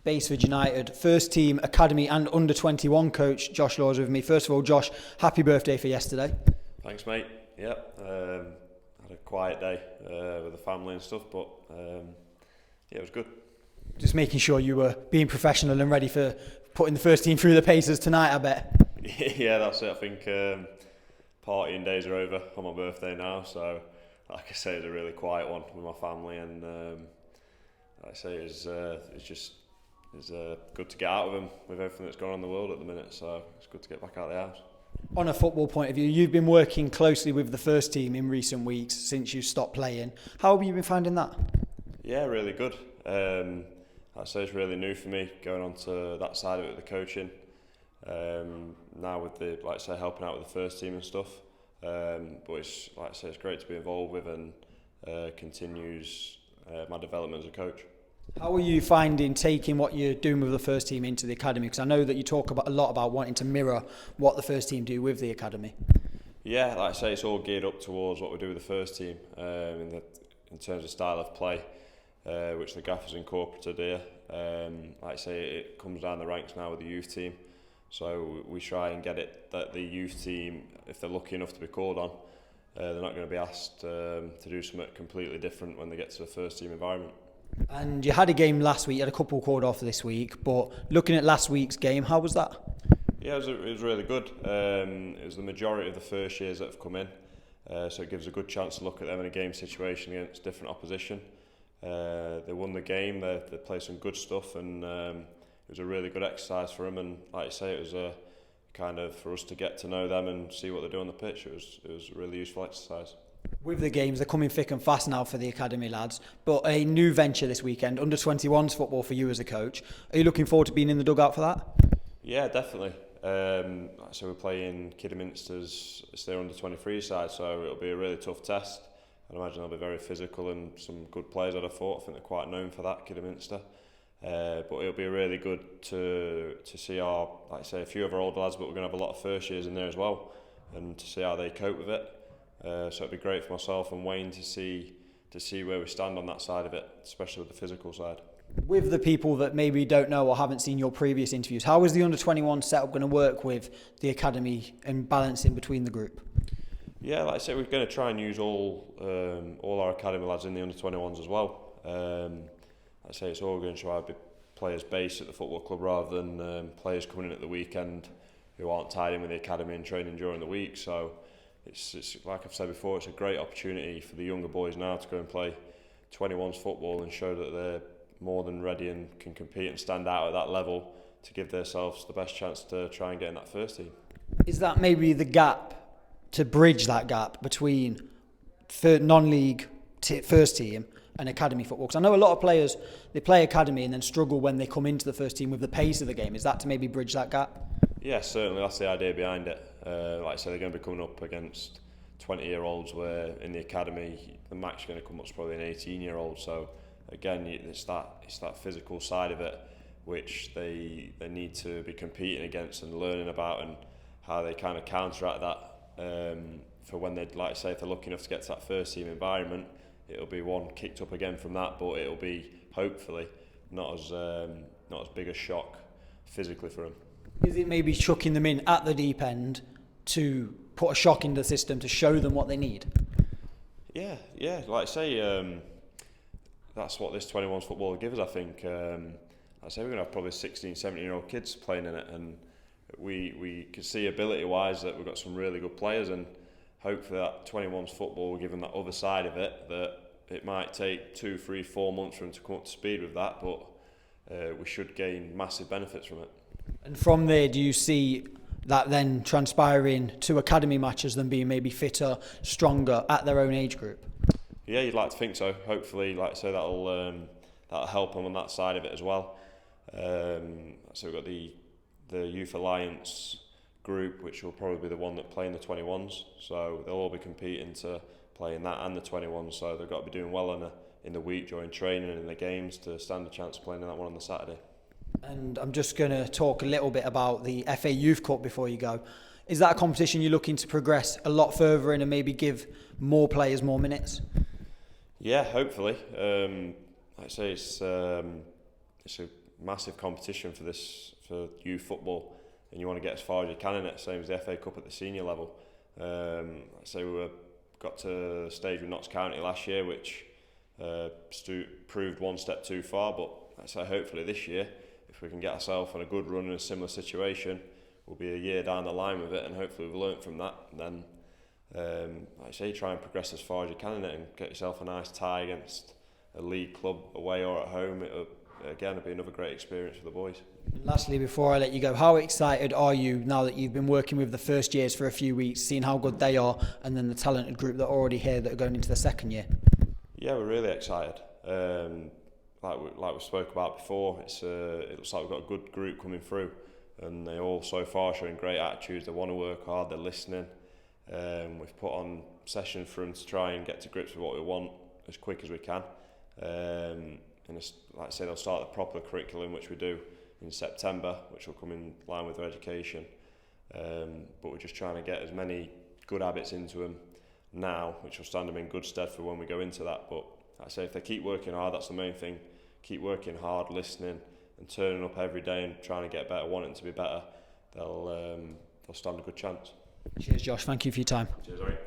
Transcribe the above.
Basford United first team academy and under 21 coach Josh Laws with me. First of all, Josh, happy birthday for yesterday. Thanks, mate. Yep, had a quiet day with the family and stuff, but it was good. Just making sure you were being professional and ready for putting the first team through the paces tonight, I bet. Yeah, that's it. I think partying days are over on my birthday now, so like I say, it was a really quiet one with my family, and like I say, it's good to get out of them with everything that's going on in the world at the minute, so it's good to get back out of the house. On a football point of view, you've been working closely with the first team in recent weeks since you stopped playing. How have you been finding that? Yeah, really good. I'd say it's really new for me going on to that side of it with the coaching. Now with the, like I say, helping out with the first team and stuff. But it's, like I say, it's great to be involved with, and continues my development as a coach. How are you finding taking what you're doing with the first team into the academy? Because I know that you talk a lot about wanting to mirror what the first team do with the academy. Yeah, like I say, it's all geared up towards what we do with the first team in terms of style of play, which the gaffers incorporated here. Like I say, it comes down the ranks now with the youth team. So we try and get it that the youth team, if they're lucky enough to be called on, they're not going to be asked to do something completely different when they get to the first team environment. And you had a game last week, you had a couple called off this week, but looking at last week's game, how was that? Yeah, it was really good. It was the majority of the first years that have come in, so it gives a good chance to look at them in a game situation against different opposition. They won the game, they played some good stuff, and it was a really good exercise for them, and like I say, it was a kind of for us to get to know them and see what they do on the pitch. It was a really useful exercise. With the games, they're coming thick and fast now for the academy lads, but a new venture this weekend, under 21s football for you as a coach. Are you looking forward to being in the dugout for that? Yeah, definitely. So we're playing Kidderminster's, it's their under 23 side, so it'll be a really tough test. I'd imagine they'll be very physical and some good players, I'd have thought. I think they're quite known for that, Kidderminster. But it'll be really good to see our, like I say, a few of our older lads, but we're going to have a lot of first years in there as well, and to see how they cope with it. So it'd be great for myself and Wayne to see where we stand on that side of it, especially with the physical side. With the people that maybe don't know or haven't seen your previous interviews, how is the under-21 setup going to work with the academy and balancing between the group? Yeah, like I say, we're going to try and use all our academy lads in the under-21s as well. Like I say, it's all going to try to be players based at the football club rather than players coming in at the weekend who aren't tied in with the academy and training during the week. So it's like I've said before, it's a great opportunity for the younger boys now to go and play 21s football and show that they're more than ready and can compete and stand out at that level to give themselves the best chance to try and get in that first team. Is that maybe the gap, to bridge that gap between non-league first team and academy football? Because I know a lot of players, they play academy and then struggle when they come into the first team with the pace of the game. Is that to maybe bridge that gap? Yeah, certainly, that's the idea behind it. Like I say, they're going to be coming up against 20-year-olds where in the academy the max going to come up is probably an 18-year-old. So again, it's that physical side of it which they need to be competing against and learning about, and how they kind of counteract that for when they, like I say, if they're lucky enough to get to that first team environment, it'll be one kicked up again from that, but it'll be hopefully not as big a shock physically for them. Is it maybe chucking them in at the deep end to put a shock into the system to show them what they need? Yeah, like I say, that's what this 21s football will give us, I think. Like I say, we're going to have probably 16, 17-year-old kids playing in it, and we can see ability-wise that we've got some really good players, and hopefully that 21s football will give them that other side of it, that it might take 2, 3, 4 months for them to come up to speed with that, but we should gain massive benefits from it. And from there, do you see that then transpiring to academy matches, them being maybe fitter, stronger at their own age group? Yeah, you'd like to think so. Hopefully, like I say, that'll help them on that side of it as well. So we've got the Youth Alliance group, which will probably be the one that play in the 21s. So they'll all be competing to play in that and the 21s. So they've got to be doing well in the week during training and in the games to stand a chance of playing in that one on the Saturday. And I'm just going to talk a little bit about the FA Youth Cup before you go. Is that a competition you're looking to progress a lot further in and maybe give more players more minutes? Yeah, hopefully. Like I say, it's a massive competition for youth football, and you want to get as far as you can in it. Same as the FA Cup at the senior level. So we got to the stage with Notts County last year, which proved one step too far. But so hopefully this year, if we can get ourselves on a good run in a similar situation, we'll be a year down the line with it, and hopefully we've learnt from that. And then, like I say, try and progress as far as you can in it, and get yourself a nice tie against a league club away or at home. It'll be another great experience for the boys. Lastly, before I let you go, how excited are you now that you've been working with the first years for a few weeks, seeing how good they are, and then the talented group that are already here that are going into the second year? Yeah, we're really excited. Like we spoke about before, it looks like we've got a good group coming through, and they all so far showing great attitudes. They want to work hard, they're listening. We've put on sessions for them to try and get to grips with what we want as quick as we can. And it's, like I say, they'll start the proper curriculum, which we do in September, which will come in line with their education. But we're just trying to get as many good habits into them now, which will stand them in good stead for when we go into that. But like I say, if they keep working hard, that's the main thing. Keep working hard, listening, and turning up every day and trying to get better, wanting to be better. They'll stand a good chance. Cheers, Josh. Thank you for your time. Cheers, Harry.